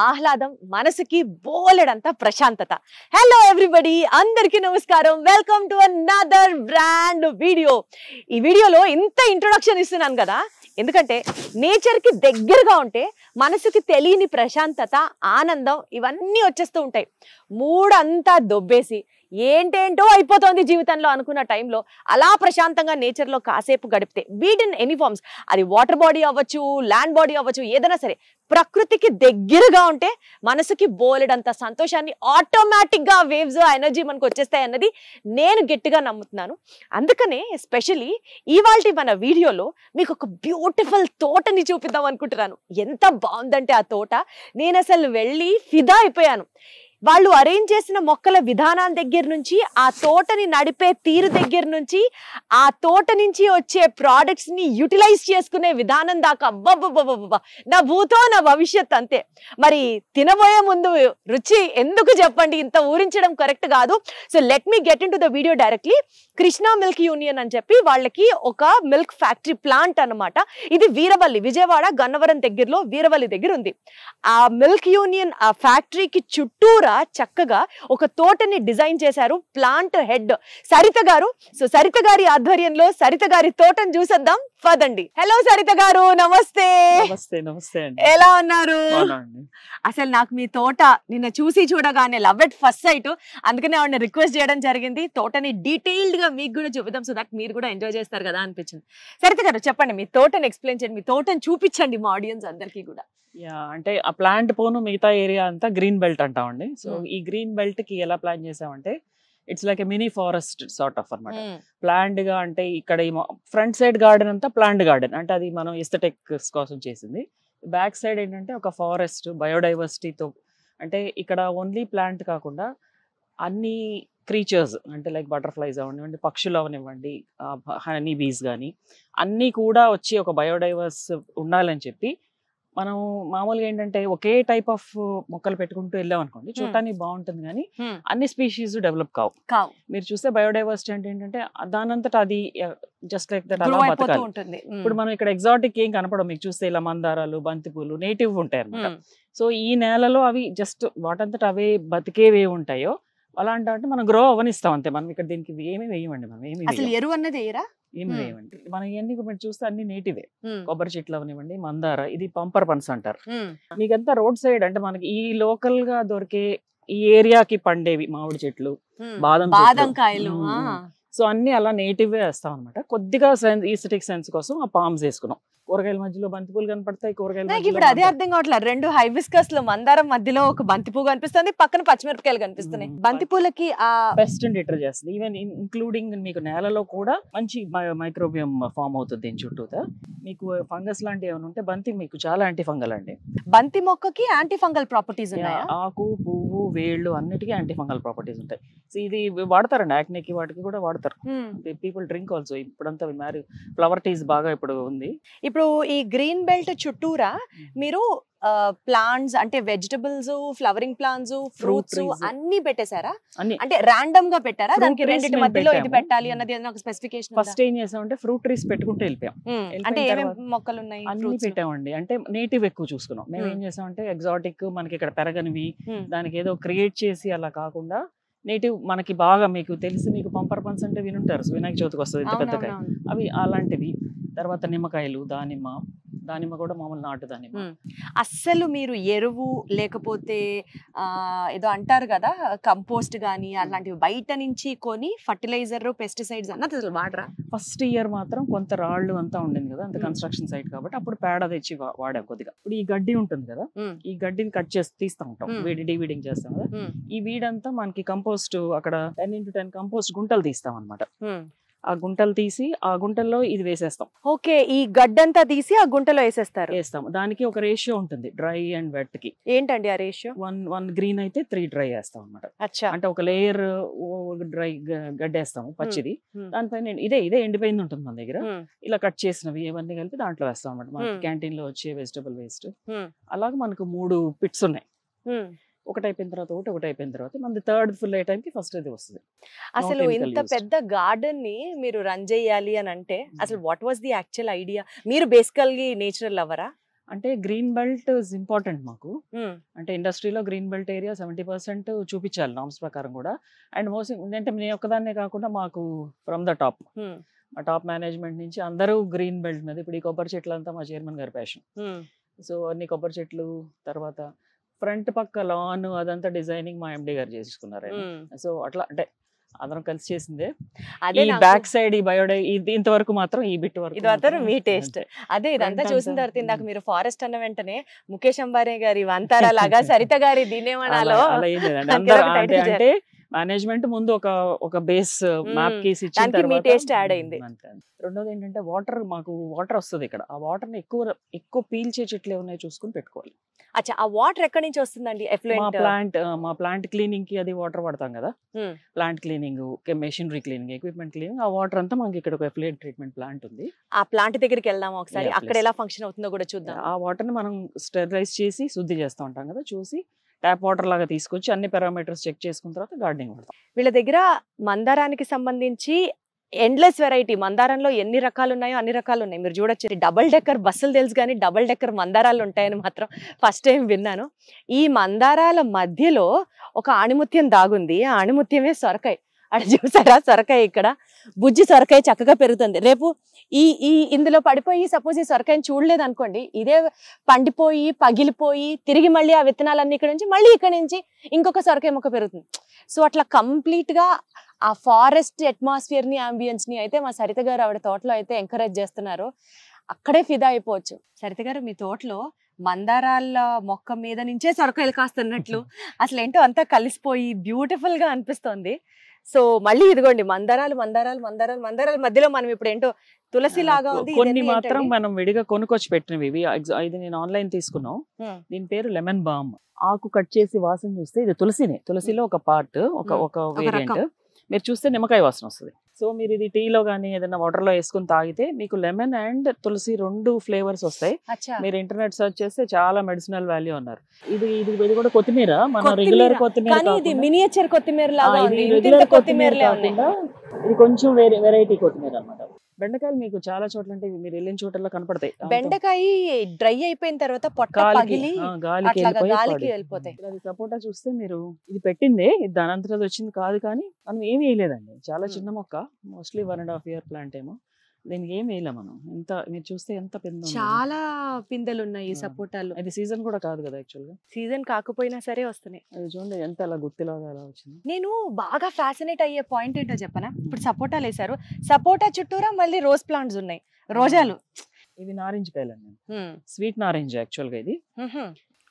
ఆహ్లాదం, మనసుకి బోలెడంత ప్రశాంతత. హలో ఎవ్రీబడి, అందరికీ నమస్కారం. Welcome to another brand video. ఈ వీడియోలో ఇంత ఇంట్రొడక్షన్ ఇస్తున్నాను కదా, ఎందుకంటే నేచర్కి దగ్గరగా ఉంటే మనసుకి తెలియని ప్రశాంతత, ఆనందం ఇవన్నీ వచ్చేస్తూ ఉంటాయి. మూడంతా దొబ్బేసి ఏంటేంటో అయిపోతుంది జీవితంలో అనుకున్న టైంలో అలా ప్రశాంతంగా నేచర్లో కాసేపు గడిపితే, బీట్ ఇన్ ఎనీ ఫార్మ్స్, అది వాటర్ బాడీ అవ్వచ్చు, ల్యాండ్ బాడీ అవ్వచ్చు, ఏదైనా సరే ప్రకృతికి దగ్గరగా ఉంటే మనసుకి బోలెడంత సంతోషాన్ని ఆటోమేటిక్గా వేవ్స్ ఎనర్జీ మనకు వచ్చేస్తాయి అన్నది నేను గట్టిగా నమ్ముతున్నాను. అందుకనే ఎస్పెషలీ ఇవాల్టి మన వీడియోలో మీకు ఒక బ్యూటిఫుల్ తోటని చూపిద్దాం అనుకుంటున్నాను. ఎంత బాగుందంటే ఆ తోట, నేను అసలు వెళ్ళి ఫిదా అయిపోయాను. వాళ్ళు అరేంజ్ చేసిన మొక్కల విధానం దగ్గర నుంచి, ఆ తోటని నడిపే తీరు దగ్గర నుంచి, ఆ తోట నుంచి వచ్చే ప్రోడక్ట్స్ ని యూటిలైజ్ చేసుకునే విధానం దాకా అబ్బబ్బబ్బబ్బబ్బా, నా భూతో నా భవిష్యత్ అంతే. మరి తినబోయే ముందు రుచి ఎందుకు చెప్పండి, ఇంత ఊరించడం కరెక్ట్ కాదు. So let me get in to the video directly. Krishna milk union అని చెప్పి వాళ్ళకి ఒక మిల్క్ ఫ్యాక్టరీ ప్లాంట్ అన్నమాట. ఇది వీరవల్లి, విజయవాడ గన్నవరం దగ్గరలో వీరవల్లి దగ్గర ఉంది. ఆ మిల్క్ యూనియన్ ఆ ఫ్యాక్టరీకి చుట్టూరా చక్కగా ఒక తోటని డిజైన్ చేశారు ప్లాంట్ హెడ్ సరిత గారు. సో సరిత గారి ఆధ్వర్యంలో సరిత గారి తోటను చూసేద్దాం పదండి. హలో సరిత గారు, నమస్తే. నమస్తే అండి, ఎలా ఉన్నారు? అసలు నాకు మీ తోట నిన్న చూసి చూడగానే లవ్ ఎట్ ఫస్ట్ సైట్, అందుకనే ఆవిడని రిక్వెస్ట్ చేయడం జరిగింది. తోటని డీటెయిల్డ్ గా మీకు కూడా చూపిద్దాం, సో దట్ మీరు కూడా ఎంజాయ్ చేస్తారు కదా అనిపించింది. సరిత గారు చెప్పండి, మీ తోటని ఎక్స్ప్లెయిన్ చేయండి, మీ తోటని చూపించండి మా ఆడియన్స్ అందరికీ కూడా. అంటే ఆ ప్లాంట్ పోను మిగతా ఏరియా అంతా గ్రీన్ బెల్ట్ అంటామండి. సో ఈ గ్రీన్ బెల్ట్ కి ఎలా ప్లాన్ చేసామంటే, it's like a mini forest sort of అనమాట. ప్లాంట్ గా అంటే ఇక్కడ ఫ్రంట్ సైడ్ గార్డెన్ అంతా ప్లాంట్ గార్డెన్, అంటే అది మనం ఎస్థెటిక్స్ కోసం చేసింది. బ్యాక్ సైడ్ ఏంటంటే ఒక ఫారెస్ట్ బయోడైవర్సిటీతో, అంటే ఇక్కడ ఓన్లీ ప్లాంట్ కాకుండా అన్ని క్రీచర్స్, అంటే లైక్ బటర్ఫ్లైస్ అవనివ్వండి, పక్షులు అవనివ్వండి, హనీ బీస్ కానీ అన్నీ కూడా వచ్చి ఒక బయోడైవర్స్ ఉండాలని చెప్పి మనం మామూలుగా ఏంటంటే ఒకే టైప్ ఆఫ్ మొక్కలు పెట్టుకుంటూ వెళ్ళాం అనుకోండి, చూడటానికి బాగుంటుంది కానీ అన్ని స్పీషీస్ డెవలప్ కావు. మీరు చూస్తే బయోడైవర్సిటీ అంటే ఏంటంటే దానంతట అది జస్ట్ లైక్ దట్ అలా బతకాలి. ఇప్పుడు మనం ఇక్కడ ఎగ్జాటిక్ ఏం కనపడవు, మీకు చూస్తే ఇలా మందారాలు, బంతిపూలు నేటివ్ ఉంటాయి అనమాట. సో ఈ నేలలో అవి జస్ట్ వాటంతట అవే బతికేవే ఉంటాయో అలాంటి అంటే మనం గ్రో అవనిస్తాం అంతే. మనం ఇక్కడ దీనికి ఏమీ వేయమండి, మనం ఏమి ఎరువు అన్నది ఏమి వేయమండి. మనం ఇవన్నీ మీరు చూస్తే అన్ని నేటివే. కొబ్బరి చెట్లు అవనివ్వండి, మందార, ఇది పంపర్ పనస అంటారు. మీకంతా రోడ్ సైడ్ అంటే మనకి ఈ లోకల్ గా దొరికే ఈ ఏరియాకి పండేవి మామిడి చెట్లు, బాదం కాయలు, సో అన్ని అలా నేటివ్ వేస్తాం అనమాట. కొద్దిగా ఈస్థెటిక్ సెన్స్ కోసం ఆ పామ్స్ వేసుకున్నాం. కూరగాయల మధ్యలో బంతిపూలు కనపడతాయి, కూరగాయలు ఇప్పుడు అదే అర్థం కావట్లేదు. రెండు హైబిస్కస్ లో మందారం మధ్యలో ఒక బంతిపూ కనిపిస్తుంది, పక్కన పచ్చిమిరపకాయలు కనిపిస్తున్నాయి. బంతిపూలకి ఆ బెస్ట్ డిటర్ చేస్తుంది. ఈవెన్ ఇంక్లూడింగ్ మీకు నేలలో కూడా మంచి మైక్రోబియం ఫామ్ అవుతుంది దీని చుట్టూతా. మీకు ఫంగస్ లాంటివి ఏమైనా ఉంటే బంతి మీకు చాలా యాంటీ ఫంగల్ అండి. బంతి మొక్కకి యాంటీ ఫంగల్ ప్రాపర్టీస్ ఉన్నాయా? ఆకు, పువ్వు, వేళ్ళు అన్నిటికీ యాంటీ ఫంగల్ ప్రాపర్టీస్ ఉంటాయి. సో ఇది వాడతారండి, యాక్నేకి వాటికి కూడా వాడతారు. People drink also. ఇప్పుడంతా ఫ్లవర్ టీస్ బాగా ఇప్పుడు ఉంది. ఇప్పుడు ఈ గ్రీన్ బెల్ట్ చుట్టూరా మీరు ప్లాంట్స్ అంటే వెజిటబుల్స్, ఫ్లవరింగ్ ప్లాంట్స్, ఫ్రూట్స్ అన్ని పెట్టేశారా? అంటే రాండమ్ గా పెట్టారా? దానికి రెండింటి మధ్యలో ఇది పెట్టాలి అన్నది ఒక స్పెసిఫికేషన్? ఫస్ట్ ఏం చేసామంటే ఫ్రూట్ ట్రీస్ పెట్టుకుంటూ వెళ్ళిపోయాం. అంటే ఏమేం మొక్కలు ఉన్నాయి? అన్ని పెట్టామండి. అంటే నేటివ్ ఎక్కువ చూసుకున్నాం. మేము ఏం చేసామంటే ఎగ్జాటిక్ మనకి ఇక్కడ పెరగనివి, దానికి ఏదో క్రియేట్ చేసి అలా కాకుండా నేటివ్ మనకి బాగా మీకు తెలిసి, మీకు పంపర్ పన్స్ అంటే వినుంటారు, వినాయక చవితికి వస్తుంది ఇంత పెద్ద కాయ, అవి అలాంటివి. తర్వాత నిమ్మకాయలు, దానిమ్మ కూడా మామూలు నాటు దానిమ్మ. అస్సలు మీరు ఎరువు లేకపోతే ఏదో అంటారు కదా కంపోస్ట్ గానీ అలాంటివి బయట నుంచి కొని ఫర్టిలైజర్, పెస్టిసైడ్స్ అన్నది అసలు వాడరా? ఫస్ట్ ఇయర్ మాత్రం కొంత రాళ్ళు అంతా ఉండింది కదా, అంత కన్స్ట్రక్షన్ సైట్ కాబట్టి అప్పుడు పేడ తెచ్చి వాడాం కొద్దిగా. ఇప్పుడు ఈ గడ్డి ఉంటుంది కదా, ఈ గడ్డిని కట్ చేసి తీస్తూ ఉంటాం, డీవీడింగ్ చేస్తాం కదా. ఈ వీడంతా మనకి కంపోస్ట్, అక్కడ 10x10 కంపోస్ట్ గుంటలు తీస్తాం అనమాట. ఆ గుంటలు తీసి ఆ గుంటల్లో ఇది వేసేస్తాం. ఓకే, ఈ గడ్డంతా తీసి ఆ గుంటలో వేస్తాం. దానికి ఒక రేషియో ఉంటుంది డ్రై అండ్ వెట్ కి. ఏంటండి ఆ రేషియో? 1 గ్రీన్ అయితే 3 డ్రై వేస్తాం అనమాట. అంటే ఒక లేయర్ డ్రై గడ్డేస్తాము పచ్చిది, దానిపైన ఇదే ఎండిపోయింది ఉంటుంది మన దగ్గర, ఇలా కట్ చేసినవి ఇవన్నీ కలిపి దాంట్లో వేస్తాం అనమాట. మనకి క్యాంటీన్ లో వచ్చే వెజిటబుల్ వేస్ట్. అలాగే మనకు 3 పిట్స్ ఉన్నాయి. ఒకటి అయిపోయిన తర్వాత ఒకటి అయిపోయిన తర్వాత మన థర్డ్ ఫుల్ అయ్యే టైంకి ఫస్ట్ అది వస్తుంది. అసలు ఇంత పెద్ద గార్డెన్ ని మీరు రన్ చేయాలి అని అంటే అసలు what was the actual idea? మీరు బేసికల్లీ నేచురల్ లవరా? అంటే గ్రీన్ బెల్ట్ ఇస్ ఇంపార్టెంట్ మాకు. అంటే ఇండస్ట్రీలో గ్రీన్ బెల్ట్ ఏరియా 70% చూపించాలి నామ్స్ ప్రకారం కూడా. అండ్ మోస్ట్ అంటే నేను ఒక్కదాన్నే కాకుండా మాకు ఫ్రమ్ ద టాప్, మా టాప్ మేనేజ్మెంట్ నుంచి అందరూ గ్రీన్ బెల్ట్ మీద. ఇప్పుడు ఈ కొబ్బరి చెట్లు అంతా మా చైర్మన్ గారి ప్యాషన్. సో అన్ని కొబ్బరి చెట్లు, తర్వాత ఫ్రంట్ పక్క లాన్ అదంతా డిజైనింగ్ మా ఎండి గారు చేసుకున్నారు. సో అట్లా అంటే అందరం కలిసి చేసిందే. అదే బ్యాక్ సైడ్ ఈ బయోడై ఇంతవరకు మాత్రం ఈ బిట్ వరకు ఇది మాత్రం మీ టేస్ట్. అదే ఇదంతా చూసిన తర్వాత ఇందాక మీరు ఫారెస్ట్ అన్న వెంటనే ముఖేష్ అంబానీ గారి వంతారా లాగా సరిత గారి దీనేమనాలో అంటే మేనేజ్మెంట్ ముందు ఒక బేస్ మ్యాప్ కేసి ఇచ్చిన మీ టేస్ట్ యాడ్ అయింది. రెండోది ఏంటంటే వాటర్, మాకు వాటర్ వస్తుంది ఇక్కడ. ఆ వాటర్ ని ఎక్కువ పీల్చే చెట్లు ఏమన్నా చూసుకుని పెట్టుకోవాలి. అచ్చా, ఆ వాటర్ ఎక్కడి నుంచి వస్తుందండి? మా ప్లాంట్ క్లీనింగ్ కి అది వాటర్ పడతాం కదా, plant cleaning, machinery cleaning, equipment cleaning, ఆ వాటర్ అంతా మనకి ఇక్కడ ఒక ఎఫ్లూయెంట్ ట్రీట్మెంట్ ప్లాంట్ ఉంది. ఆ ప్లాంట్ దగ్గరికి వెళ్దాం ఒకసారి, అక్కడ ఎలా ఫంక్షన్ అవుతుందో కూడా చూద్దాం. ఆ వాటర్ ని మనం స్టెరిలైజ్ చేసి శుద్ధి చేస్తూ ఉంటాం కదా, చూసి ట్యాప్ వాటర్ లాగా తీసుకొచ్చి అన్ని పారామీటర్స్ చెక్ చేసుకున్న తర్వాత గార్డెనింగ్ వాడతాం. వీళ్ళ దగ్గర మందారానికి సంబంధించి ఎండ్లెస్ వెరైటీ. మందారంలో ఎన్ని రకాలు ఉన్నాయో అన్ని రకాలు ఉన్నాయి. మీరు చూడొచ్చు, డబుల్ డెక్కర్ బస్సులు తెలుసు కానీ డబుల్ డెక్కర్ మందారాలు ఉంటాయని మాత్రం ఫస్ట్ టైం విన్నాను. ఈ మందారాల మధ్యలో ఒక ఆణిముత్యం దాగుంది. ఆ ఆణిముత్యమే సొరకాయ. అక్కడ చూసారా సొరకాయ, ఇక్కడ బుజ్జి సొరకాయ చక్కగా పెరుగుతుంది. రేపు ఈ ఇందులో పడిపోయి సపోజ్ ఈ సొరకాయని చూడలేదు అనుకోండి, ఇదే పండిపోయి పగిలిపోయి తిరిగి మళ్ళీ ఆ విత్తనాలన్నీ ఇక్కడ నుంచి మళ్ళీ ఇక్కడ నుంచి ఇంకొక సొరకాయ మొక్క పెరుగుతుంది. సో అట్లా కంప్లీట్ గా ఆ ఫారెస్ట్ అట్మాస్ఫియర్ ని, అంబియన్స్ ని అయితే మా సరిత గారు ఆవిడ తోటలో అయితే ఎంకరేజ్ చేస్తున్నారు. అక్కడే ఫిదా అయిపోవచ్చు. సరిత గారు, మీ తోటలో మందారాల మొక్క మీద నుంచే సొరకాయలు కాస్తున్నట్లు అసలు ఏంటో అంతా కలిసిపోయి బ్యూటిఫుల్ గా అనిపిస్తోంది. సో మళ్ళీ ఇదిగోండి మందారాలు మందారాలు మందారాలు మందారాల మధ్యలో మనం ఇప్పుడు ఏంటో తులసి లాగా ఉంది. కొన్ని మాత్రం మనం విడిగా కొనుక్కొచ్చి పెట్టినవి. ఇది నేను ఆన్లైన్ తీసుకున్నాం. దీని పేరు లెమన్ బామ్. ఆకు కట్ చేసి వాసన చూస్తే ఇది తులసినే. తులసిలో ఒక పార్ట్, ఒక వేరియంట్. మీరు చూస్తే నిమ్మకాయ వాసన వస్తుంది. సో మీరు ఇది టీలో కానీ ఏదైనా వాటర్ లో వేసుకుని తాగితే మీకు లెమన్ అండ్ తులసి 2 ఫ్లేవర్స్ వస్తాయి. మీరు ఇంటర్నెట్ సర్చ్ చేస్తే చాలా మెడిసినల్ వాల్యూ అన్నారు. ఇది కూడా కొత్తిమీర, మన రెగ్యులర్ కొత్తిమీర, మినియేచర్ కొత్తిమీర కాకుండా ఇది కొంచెం వెరైటీ కొత్తిమీర అన్నమాట. బెండకాయలు మీకు చాలా చోట్ల అంటే మీరు వెళ్ళిన చోట్ల కనపడతాయి. బెండకాయ డ్రై అయిపోయిన తర్వాత పొట్ట పగిలి గాలికి వెళ్ళిపోతాయి. అది సపోటా చూస్తే మీరు ఇది పెట్టిందే, ఇది దానంతరం వచ్చింది కాదు, కానీ మనం ఏమి వేయలేదండి. చాలా చిన్న మొక్క, మోస్ట్లీ 1.5 year ప్లాంట్ ఏమో. దీనికి ఏం వేయలే మనం. మీరు చూస్తే ఎంత పెద్ద చాలా పిందెలు ఉన్నాయి ఈ సపోటాలు. అది సీజన్ కూడా కాదు కదా, యాక్చువల్ గా సీజన్ కాకపోయినా సరే వస్తున్నాయి. అది చూడండి ఎంత అలా గుత్తిలాగా అలా వచ్చింది. నేను బాగా ఫ్యాసినేట్ అయ్యే పాయింట్ ఏంటో చెప్పనా, ఇప్పుడు సపోటాలు వేసారు, సపోటా చుట్టూరా మళ్ళీ రోజ్ ప్లాంట్స్ ఉన్నాయి, రోజాలు. ఇది నారింజ కాయలండి, స్వీట్ నారింజ యాక్చువల్ గా. ఇది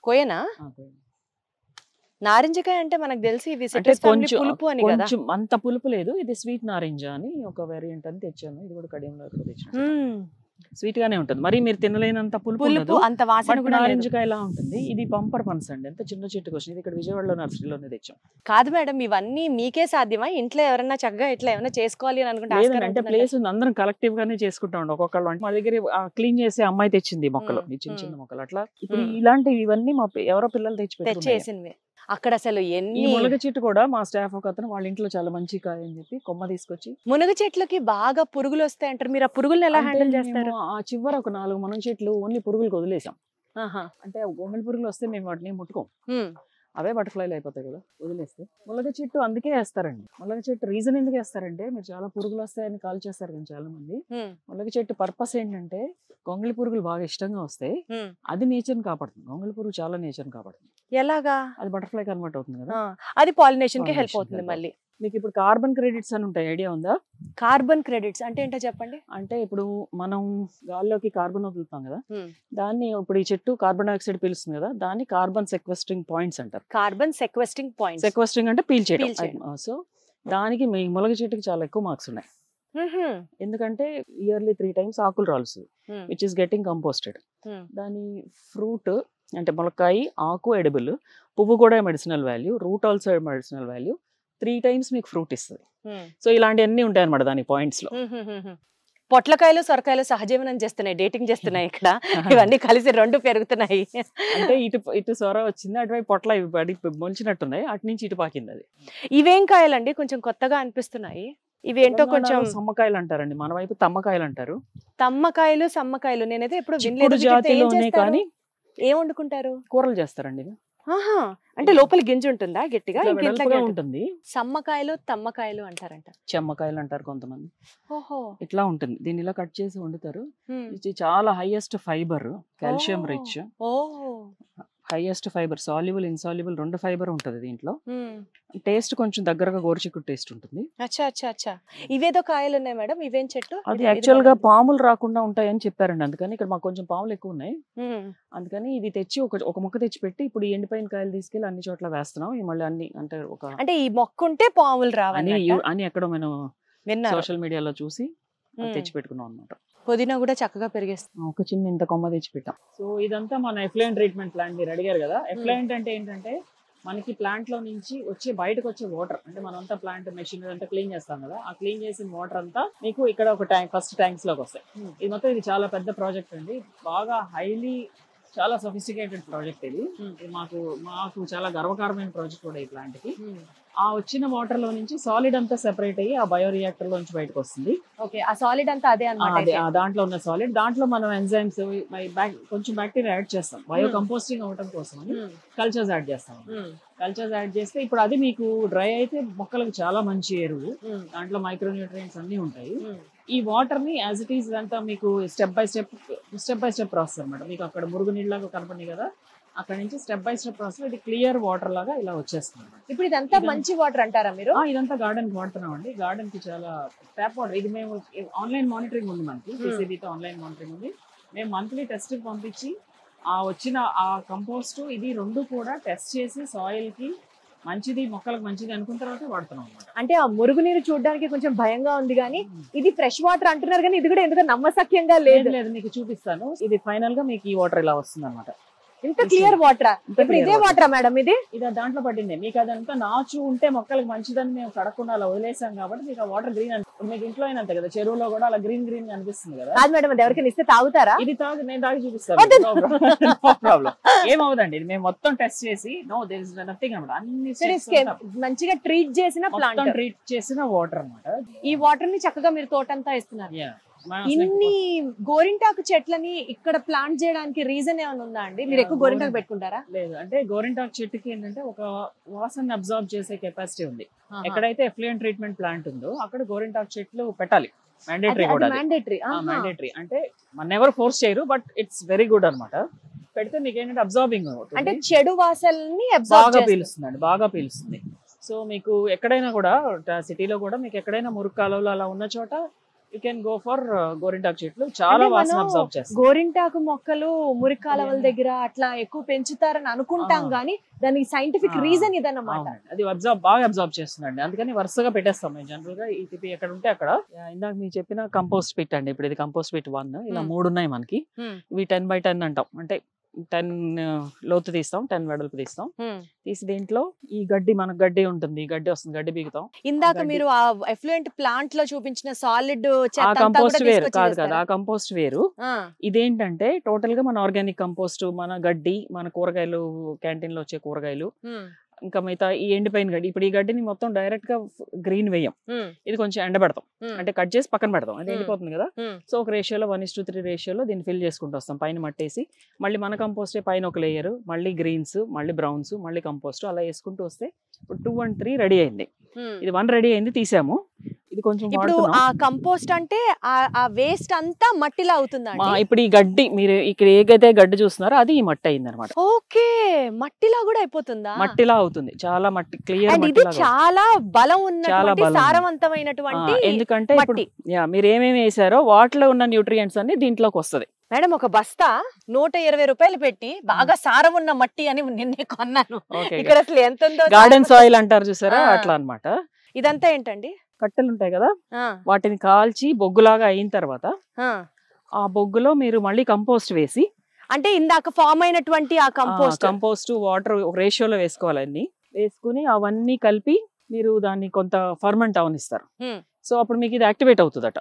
కోయనా? నారింజకాయ అంటే మనకు తెలిసి ఇది పులుపు అని కదా. కొంచెం అంత పులుపు లేదు. ఇది స్వీట్ నారింజ అని ఒక వేరియంట్ అని తెచ్చాను. ఇది కూడా కడియంలో తెచ్చాను. స్వీట్ గానే ఉంటుంది, మరి మీరు తినలేనంత పులుపు, అంత వాసన కూడా. నారింజకాయ ఎలా ఉంటుంది. ఇది పంపర్ పనస అండి, ఎంత చిన్న చెట్టుకు వచ్చింది. ఇక్కడ విజయవాడలో నర్సరీలోనే తెచ్చాం. కాదు మేడం, ఇవన్నీ మీకే సాధ్యమా? ఇంట్లో ఎవరన్నా చక్కగా ఇట్లా ఏమైనా చేసుకోవాలి అని అనుకుంటే? అంటే ప్లేస్ ఉంది, అందరం కలెక్టివ్ గానే చేసుకుంటాం. ఒక్కొక్కళ్ళు మా దగ్గర క్లీన్ చేసే అమ్మాయి తెచ్చింది మొక్కలు, చిన్న చిన్న మొక్కలు. అట్లా ఇప్పుడు ఇలాంటివి ఇవన్నీ మా ఎవరో పిల్లలు తెచ్చేసినవి. అక్కడ అసలు ఎన్ని మునగ చెట్టు కూడా మా స్టాఫ్ ఒక అతను వాళ్ళ ఇంట్లో చాలా మంచి కాయ అని చెప్పి కొమ్మ తీసుకొచ్చి. మునగ చెట్లకి బాగా పురుగులు వస్తాయి అంటారు, మీరు ఆ పురుగులను ఎలా హ్యాండిల్ చేస్తారు? ఆ చివర ఒక 4 మునగ చెట్లు ఓన్లీ పురుగులకు వదిలేసాం. అంటే గోమెల పురుగులు వస్తే మేము వాటిని ముట్టుకోం, అవే బటర్ఫ్లైలు అయిపోతాయి కదా వదిలేస్తే. మునగ చెట్టు అందుకే వేస్తారండి. మునగ చెట్టు రీజన్ ఎందుకు వేస్తారంటే, మీరు చాలా పురుగులు వస్తాయని కాల్ చేస్తారు కానీ చాలా మంది. మునగ చెట్టు పర్పస్ ఏంటంటే, గొంగళి పురుగులు బాగా ఇష్టంగా వస్తాయి, అది నేచర్ కాపాడుతుంది. గొంగళి పురుగు చాలా నేచర్ కాపాడుతుంది. ఎలాగా? అది బటర్ఫ్లై కన్వర్ట్ అవుతుంది కదా, అది పాలినేషన్ కి హెల్ప్ అవుతుంది. మళ్ళీ మీకు ఇప్పుడు కార్బన్ క్రెడిట్స్ అని ఉంటాయి, ఐడియా ఉందా? కార్బన్ క్రెడిట్స్ అంటే ఏంటో చెప్పండి. అంటే ఇప్పుడు మనం గాల్లోకి కార్బన్ వదులుతాం కదా, దాన్ని ఇప్పుడు ఈ చెట్టు కార్బన్ డైఆక్సైడ్ పీలుస్తుంది కదా, దాన్ని కార్బన్ సెక్వెస్ట్రింగ్ పాయింట్స్ అంటారు. Carbon sequestering points. సెక్వెస్ట్రింగ్ అంటే పీల్చేయడం. సో దానికి మీ మునగ చెట్టుకి చాలా ఎక్కువ మార్క్స్ ఉన్నాయి. ఎందుకంటే ఇయర్లీ 3 times ఆకులు రాలుస్తుంది, విచ్ ఇస్ గెటింగ్ కంపోస్టెడ్. దాని ఫ్రూట్ అంటే ములక్కాయ, ఆకు ఎడిబుల్, పువ్వు కూడా medicinal value, root also medicinal value, 3 times మీకు ఫ్రూట్ ఇస్తుంది. సో ఇలాంటివన్నీ ఉంటాయి అనమాట దాని పాయింట్స్ లో. పొట్లకాయలు సొరకాయలు సహజీవనం చేస్తున్నాయి, డేటింగ్ చేస్తున్నాయి ఇక్కడ. ఇవన్నీ కలిసి 2 పెరుగుతున్నాయి. అంటే ఇటు సొర వచ్చింది, అటువైపు పొట్ల మొలిచినట్టున్నాయి, అటు నుంచి ఇటు పాకింది. అది ఇవేం కాయలండి? కొంచెం కొత్తగా అనిపిస్తున్నాయి. ఇవి ఏంటో కొంచెం సమ్మకాయలు అంటారండి, మన వైపు తమ్మకాయలు అంటారు. తమ్మకాయలు సమ్మకాయలు నేనైతే ఎప్పుడు చిక్కుడు జాతిలోనే కానీ ఏం వండుకుంటారు? కూరలు చేస్తారండి ఇవి. ఆహా, అంటే లోపల గింజ ఉంటుందా గట్టిగా? వెడల్పుగా ఉంటుంది. సమ్మకాయలు తమ్మకాయలు అంటారంట. చెమ్మకాయలు అంటారు కొంతమంది. ఓహో, ఇట్లా ఉంటుంది. దీన్ని ఇలా కట్ చేసి వండుతారు. ఇది చాలా highest fibre, calcium rich, highest fibre, soluble insoluble రెండు ఫైబర్ ఉంటుంది దీంట్లో. టేస్ట్ కొంచెం దగ్గరగా గోరుచిక్కుడు టేస్ట్ ఉంటుంది. అచ్చా అచ్చా అచ్చా. ఇవేదో కాయలు ఉన్నాయి మేడం, ఇవేం చెట్టు? అది యాక్చువల్ గా పాములు రాకుండా ఉంటాయని చెప్పారండి, అందుకని ఇక్కడ మాకు కొంచెం పాములు ఎక్కువ ఉన్నాయి. అందుకని ఇది తెచ్చి ఒక మొక్క తెచ్చి పెట్టి ఇప్పుడు ఈ ఎండిపోయిన కాయలు తీసుకెళ్లి అన్ని చోట్ల వేస్తున్నాం. మళ్ళీ అన్ని అంటే ఈ మొక్క ఉంటే పాములు రావాలి అని ఎక్కడో మనం సోషల్ మీడియాలో చూసి తెచ్చి పెట్టుకున్నాం అనమాట. పుదీనా కూడా చక్కగా పెరిగేస్తాం. ఒక చిన్న ఇంత కొమ్మ తెచ్చి పెట్టాం. సో ఇదంతా మన ఎఫ్లూయెంట్ ట్రీట్మెంట్ ప్లాంట్. మీరు అడిగారు కదా, ఎఫ్లూయెంట్ అంటే ఏంటంటే మనకి ప్లాంట్ లో నుంచి బయటకు వచ్చే వాటర్, అంటే మనంతా ప్లాంట్ మెషిన్ అంతా క్లీన్ చేస్తాం కదా, ఆ క్లీన్ చేసిన వాటర్ అంతా మీకు ఇక్కడ ఒక ఫస్ట్ ట్యాంక్స్ లోకి వస్తాయి. ఇది మొత్తం ఇది చాలా పెద్ద ప్రాజెక్ట్ అండి, బాగా హైలీ చాలా సొఫిస్టికేటెడ్ ప్రాజెక్ట్ ఇది. మాకు చాలా గర్వకారమైన ప్రాజెక్ట్ కూడా ఈ ప్లాంట్ కి. ఆ వచ్చిన వాటర్ లో నుంచి సాలిడ్ అంతా సెపరేట్ అయ్యి ఆ బయో రియాక్టర్ లో నుంచి బయటకు వస్తుంది. ఓకే, ఆ సాలిడ్ అంతా అదే అన్నమాట. దాంట్లో ఉన్న సాలిడ్, దాంట్లో మనం ఎంజైమ్స్ కొంచెం బ్యాక్టీరియా యాడ్ చేస్తాం బయో కంపోస్టింగ్ అవటం కోసం అని. కల్చర్స్ యాడ్ చేస్తాం. కల్చర్స్ యాడ్ చేస్తే ఇప్పుడు అది మీకు డ్రై అయితే మొక్కలకు చాలా మంచి ఎరువు, దాంట్లో మైక్రోన్యూట్రియంట్స్ అన్ని ఉంటాయి. ఈ వాటర్ ని యాజ్ ఇట్ ఈస్ అంతా మీకు స్టెప్ బై స్టెప్ ప్రాసెస్ అనమాట. మీకు అక్కడ మురుగు నీళ్ళగా కనపడి కదా, అక్కడ నుంచి స్టెప్ బై స్టెప్ ప్రాసెస్ ఇది క్లియర్ వాటర్ లాగా ఇలా వచ్చేస్తుంది. ఇప్పుడు ఇదంతా మంచి వాటర్ అంటారా మీరు? ఇదంతా గార్డెన్ కి వాడుతున్నాం అండి. గార్డెన్ కి చాలా ట్యాప్ వాటర్. ఇది మేము ఆన్లైన్ మానిటరింగ్ ఉంది, మనకి PCBతో ఆన్లైన్ మానిటరింగ్ ఉంది. మేము మంత్లీ టెస్ట్ పంపించి ఆ వచ్చిన ఆ కంపోస్ట్ ఇది రెండు కూడా టెస్ట్ చేసి సాయిల్ కి మంచిది, మొక్కలకు మంచిది అనుకున్న తర్వాత వాడుతున్నాం అనమాట. అంటే ఆ మురుగునీరు చూడడానికి కొంచెం భయంగా ఉంది, కానీ ఇది ఫ్రెష్ వాటర్ అంటున్నారు, కానీ ఇది కూడా ఎందుకు నమ్మసక్యంగా లేదు. మీకు చూపిస్తాను. ఇది ఫైనల్ గా మీకు ఈ వాటర్ ఇలా వస్తుంది అనమాట. ఇంత క్లియర్ వాటర్. ఇప్పుడు ఇదే వాటర్ మేడం, ఇది దాంట్లో పట్టింది. మీకు అదంతా నాచు ఉంటే మొక్కలకు మంచిదని మేము కడకుండా అలా వదిలేసాం కాబట్టి మీకు ఆ వాటర్ గ్రీన్ అనిపిస్తుంది. మీకు ఇంట్లో అయినంతే కదా, చెరువులో కూడా అలా గ్రీన్ గ్రీన్ అనిపిస్తుంది కదా. కాదు మేడం, అది ఎవరికైనా ఇస్తే తాగుతారా? ఇది నేను తాగి చూపిస్తాను, ప్రాబ్లం ఏమవుదండి. ఇది మేము మొత్తం టెస్ట్ చేసి దేర్ ఇస్ నథింగ్ అన్నమాట. అన్ని మంచిగా ట్రీట్ చేసిన ప్లాంట్, ట్రీట్ చేసిన వాటర్ అన్నమాట. ఈ వాటర్ ని చక్కగా మీరు తోటంతా ఇస్తున్నారు. ఇన్ని గోరింటాకు చెట్లని ఇక్కడ ప్లాంట్ చేయడానికి రీజన్ ఏమైనా ఉందా అండి? మీరు ఎక్కువ గోరింటాకు పెట్టుకుంటారా? లేదు, అంటే గోరింటాకు చెట్టుకి ఏంటంటే ఒక వాసన అబ్జర్వ్ చేసే కెపాసిటీ ఉంది. ఎక్కడైతే ఎఫ్లూయెంట్ ట్రీట్మెంట్ ప్లాంట్ ఉందో అక్కడ గోరింటాకు చెట్లు పెట్టాలి. మ్యాండేటరీ కూడా, మ్యాండేటరీ. అంటే మన ఎవరు ఫోర్స్ చేయరు, బట్ ఇట్స్ వెరీ గుడ్ అన్నమాట. పెడితే మీకు ఏంటంటే అబ్జార్బింగ్, అంటే చెడు వాసనని బాగా పీలుస్తుంది, బాగా పీలుస్తుంది. సో మీకు ఎక్కడైనా కూడా సిటీలో కూడా మీకు ఎక్కడైనా మురుగు కాలువలు అలా ఉన్న చోట యూ కెన్ గో ఫర్ గోరింటాకు చెట్లు. చాలా వాసన అబ్జర్వ్ చేస్తాం. గోరింటాకు మొక్కలు మురికి కాలువల దగ్గర అట్లా ఎక్కువ పెంచుతారని అనుకుంటాం, కానీ దానికి సైంటిఫిక్ రీజన్ ఇదన్నమాట. అది బాగా అబ్జర్వ్ చేస్తుందండి, అందుకని వరుసగా పెట్టేస్తాం మేము జనరల్ గా. ఈ టిపి ఎక్కడ ఉంటే అక్కడ. ఇందాక మీరు చెప్పిన కంపోస్ట్ పిట్ అండి, ఇప్పుడు ఇది కంపోస్ట్ పిట్ 1 ఇలా 3 ఉన్నాయి మనకి. ఇవి 10 by 10 అంటాం, అంటే 10 లోతు తీస్తాం, 10 వెడల్పు తీస్తాం. తీసి దీంట్లో ఈ గడ్డి, మనకు గడ్డి ఉంటుంది, ఈ గడ్డి వస్తుంది, గడ్డి బీగుతాం. ఇందాక మీరు ఆ ఎఫ్లూయెంట్ ప్లాంట్ లో చూపించిన సాలిడ్ కంపోస్ట్ వేరు కాదు కదా, ఆ కంపోస్ట్ వేరు. ఇదేంటంటే టోటల్ గా మన ఆర్గానిక్ కంపోస్ట్, మన గడ్డి, మన కూరగాయలు, క్యాంటీన్ లో వచ్చే కూరగాయలు, ఇంకా మిగతా ఈ ఎండిపోయిన గడ్డి. ఇప్పుడు ఈ గడ్డిని మొత్తం డైరెక్ట్ గా గ్రీన్ వేయం, ఇది కొంచెం ఎండబెడతాం, అంటే కట్ చేసి పక్కన పెడతాం. అది ఎండిపోతుంది కదా. సో ఒక రేషియోలో 1:3 రేషియోలో దీన్ని ఫిల్ చేసుకుంటూ వస్తాం. పైన మట్టేసి మళ్ళీ మన కంపోస్టే పైన ఒక లేయర్, మళ్ళీ గ్రీన్స్, మళ్ళీ బ్రౌన్స్, మళ్ళీ కంపోస్ట్ అలా వేసుకుంటూ వస్తే ఇప్పుడు 2 and 3 రెడీ అయింది. ఇది 1 రెడీ అయింది, తీసాము. ఇది కొంచెం ఇప్పుడు ఆ కంపోస్ట్ అంటే ఆ వేస్ట్ అంతా మట్టిలా అవుతుందా? ఇప్పుడు ఈ గడ్డి మీరు ఇక్కడ ఏదైతే గడ్డి చూస్తున్నారో అది ఈ మట్టి అయింది అనమాట. ఓకే, మట్టిలా కూడా అయిపోతుందా? మట్టిలా అవుతుంది, చాలా మట్టి క్లియర్. ఇది చాలా బలం ఉన్నటువంటి సారవంతమైనటువంటి, ఎందుకంటే ఇప్పుడు మీరు ఏమేమి వేసారో వాటిలో ఉన్న న్యూట్రియంట్స్ అన్ని దీంట్లోకి వస్తుంది. మేడం, ఒక బస్తా 120 రూపాయలు పెట్టి బాగా సారం ఉన్న మట్టి అని నిన్నే కొన్నాను. ఇక్కడ అసలు ఎంత ఉందో, గార్డెన్ సాయిల్ అంటారు చూసారా, అట్లా అన్నమాట. ఇదంతా ఏంటండి? కట్టెలు ఉంటాయి కదా, వాటిని కాల్చి బొగ్గులాగా అయిన తర్వాత ఆ బొగ్గులో మీరు మళ్ళీ కంపోస్ట్ వేసి, అంటే ఇందాక ఫామ్ అయినటువంటి ఆ కంపోస్ట్ వాటర్ ఒక రేషియోలో వేసుకోవాలి. అన్ని వేసుకుని అవన్నీ కలిపి మీరు దాన్ని కొంత ఫర్మెంట్ అవనిస్తారు. సో అప్పుడు మీకు ఇది యాక్టివేట్ అవుతుందట.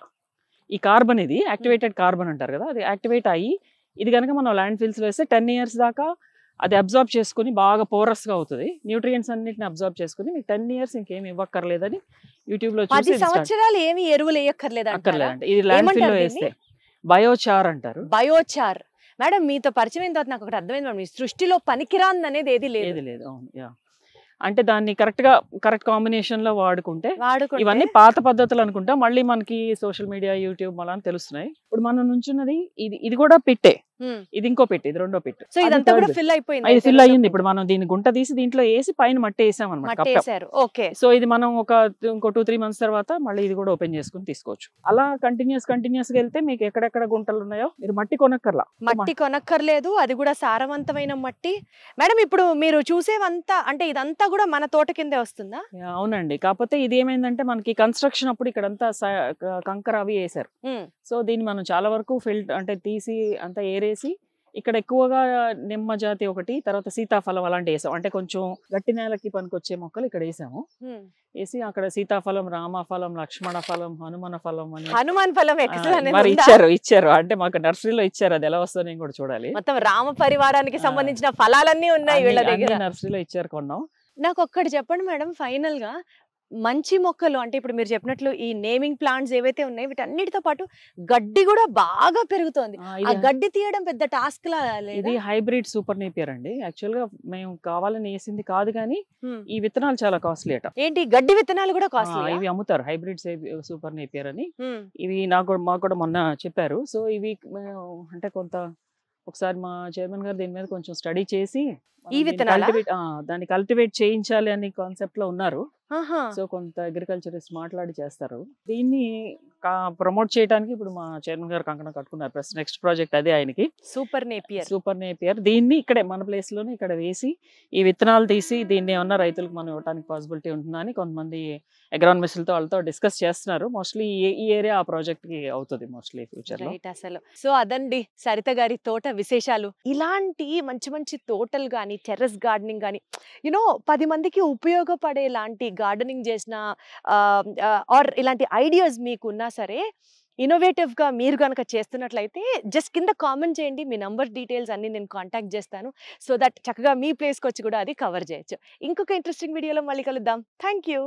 ఈ కార్బన్, ఇది యాక్టివేటెడ్ కార్బన్ అంటారు కదా, అది యాక్టివేట్ అయ్యి ఇది కనుక మనం ల్యాండ్ ఫిల్స్ లో వేస్తే 10 years దాకా అది అబ్జర్బ్ చేసుకుని బాగా పోరస్ గా అవుతుంది. న్యూట్రియంట్స్ అన్నిటిని అబ్జర్బ్ చేసుకుని మీకు 10 years ఇంకేం ఇవ్వక్కర్లేదని యూట్యూబ్ లో 10 చూసి సంవత్సరాలు ఏమి ఎరువులు వేయక్కర్లేదు అక్కర్లేదంటే ఇది ల్యాండ్ ఫిల్ లో వేస్తే బయోచార్ అంటారు. బయోచార్. మేడం మీతో పరిచయం అయిన తర్వాత నాకు ఒకటి అర్థమైంది మేడం, ఈ సృష్టిలో పనికిరాంది అనేది ఏది లేదు. అవును యా. అంటే దాన్ని కరెక్ట్ కాంబినేషన్ లో వాడుకుంటే వాడుకుంటే ఇవన్నీ పాత పద్ధతులు అనుకుంటా, మళ్ళీ మనకి సోషల్ మీడియా యూట్యూబ్ అలా తెలుస్తున్నాయి. ఇప్పుడు మనం నుంచున్నది ఇది కూడా పెట్టే, ఇది ఇంకో పెట్టి, ఇది రెండో పెట్టి. సో ఇదంతా కూడా ఫిల్ అయిపోయింది. అది ఫిల్ అయ్యింది. ఇప్పుడు మనం దీన్ని గుంట తీసి దీంట్లో వేసి పైన మట్టి వేసాం అనమాట. ఓకే. సో ఇది మనం ఇంకో 2-3 మంత్స్ తర్వాత మళ్ళీ ఇది కూడా ఓపెన్ చేసుకుని తీసుకోవచ్చు. అలా కంటిన్యూస్ గా వెళ్తే మీకు ఎక్కడెక్కడ గుంటలు ఉన్నాయో మీరు మట్టి కొనక్కర్లేదు. అది కూడా సారవంతమైన మట్టి. మేడం ఇప్పుడు మీరు చూసేవంతా అంటే ఇదంతా కూడా మన తోట కిందే వస్తుందా? అవునండి. కాకపోతే ఇది ఏమైందంటే మనకి కన్స్ట్రక్షన్ అప్పుడు ఇక్కడంతా కంకర అవి వేసారు. సో దీన్ని మనం చాలా వరకు అంటే తీసి అంతా ఏరేసి ఇక్కడ ఎక్కువగా నిమ్మ జాతి ఒకటి, తర్వాత సీతాఫలం అలాంటి వేసాం. అంటే కొంచెం గట్టి నేలకి పనికొచ్చే మొక్కలు ఇక్కడ వేసాము. వేసి అక్కడ సీతాఫలం, రామఫలం, లక్ష్మణ ఫలం, హనుమాన్ ఫలం మరి ఇచ్చారు. అంటే మాకు నర్సరీలో ఇచ్చారు. అది ఎలా వస్తుందో నేను కూడా చూడాలి. మొత్తం రామ పరివారానికి సంబంధించిన ఫలాలన్నీ ఉన్నాయి వీళ్ళ దగ్గర. నర్సరీలో ఇచ్చారు, కొన్నాం. నాకు ఒక్కటి చెప్పండి మేడం, ఫైనల్ గా మంచి మొక్కలు అంటే ఇప్పుడు మీరు చెప్పినట్లు ఈ నేమింగ్ ప్లాంట్స్ ఏవైతే ఉన్నాయి వీటన్నిటితో పాటు గడ్డి కూడా బాగా పెరుగుతోంది. ఆ గడ్డి తీయడం పెద్ద టాస్క్ లా లేదు? ఇది హైబ్రిడ్ సూపర్ నేపియర్ అండి. యాక్చువల్ గా మేము కావాలని వేసింది కాదు, కానీ ఈ విత్తనాలు చాలా కాస్ట్లీ అట. ఏంటి గడ్డి విత్తనాలు కూడా కాస్ట్లీ? ఇవి అమ్ముతారు హైబ్రిడ్ సూపర్ నేపియర్ అని. ఇవి మాకు కూడా మొన్న చెప్పారు. సో ఇవి అంటే ఒకసారి మా చైర్మన్ గారు దీని మీద కొంచెం స్టడీ చేసి ఈ విత్తనాలు దాన్ని కల్టివేట్ చేయించాలి అనే కాన్సెప్ట్ లో ఉన్నారు. సో కొంత అగ్రికల్చరిస్ట్ మాట్లాడి చేస్తారు. దీన్ని ప్రమోట్ చేయడానికి ఇప్పుడు మా చైర్మన్ గారు కంకణం కట్టుకున్నారు. నెక్స్ట్ ప్రాజెక్ట్ అదే ఆయనకి, సూపర్ నేపియర్. దీన్ని ఇక్కడే మన ప్లేస్ లోనే ఇక్కడ వేసి ఈ విత్తనాలు తీసి దీన్ని ఏమన్నా రైతులకు మనం ఇవ్వడానికి పాసిబిలిటీ ఉంటుందా అని కొంతమంది అగ్రానమిస్టులతో వాళ్ళతో డిస్కస్ చేస్తున్నారు. మోస్ట్లీ ఈ ఏరియా ఆ ప్రాజెక్ట్ కి అవుతుంది మోస్ట్లీ ఫ్యూచర్ లో. అసలు సో అదండి సరిత గారి తోట విశేషాలు. ఇలాంటి మంచి మంచి తోటలు గానీ, టెర్రస్ గార్డెనింగ్ గానీ 10 మందికి ఉపయోగపడే లాంటి గార్డెనింగ్ చేసిన ఆర్ ఇలాంటి ఐడియాస్ మీకున్నా సరే, ఇన్నోవేటివ్ గా మీరు కనుక చేస్తున్నట్లయితే జస్ట్ కింద కామెంట్ చేయండి. మీ నంబర్ డీటెయిల్స్ అన్ని నేను కాంటాక్ట్ చేస్తాను. సో దట్ చక్కగా మీ ప్లేస్కి వచ్చి కూడా అది కవర్ చేయొచ్చు. ఇంకొక ఇంట్రెస్టింగ్ వీడియోలో మళ్ళీ కలుద్దాం. Thank you.